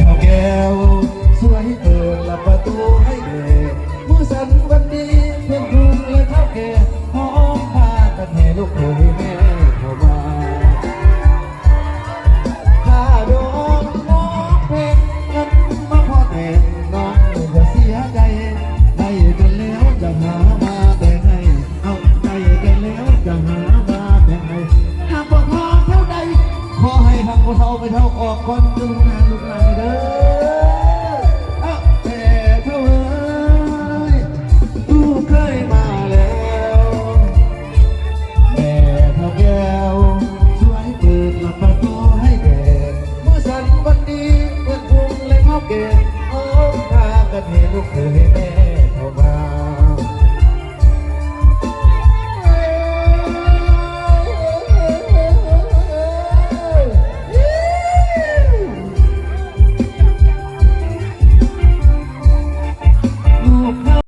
เท่าแก้วสวยเปิดละประตูให้เด็กมือสั่นวันนี้เพื่อนคุงและเท่าแก่หอมพากันแห่ลูกเขยแม่เข้ามาถ้าโดนน้องเพลงนั้นมาพอแต่งน้องจะเสียใจได้กันแล้วจะหามาแต่งให้เอาใจกันแล้วจะหามาแต่งให้หากบอกพอเท่าใดขอให้หักเท่าไปเท่าออกคนดูงานลูกหลานเด้อแต่เท่าเอ้ยลูกเคยมาแล้วแม่เท่าแก้วสวยเปิดละประตูให้แก่เมื่อสันวันนี้เพื่อนพุงเลยเข้าเกตพากันเห็นลูกเคยแม่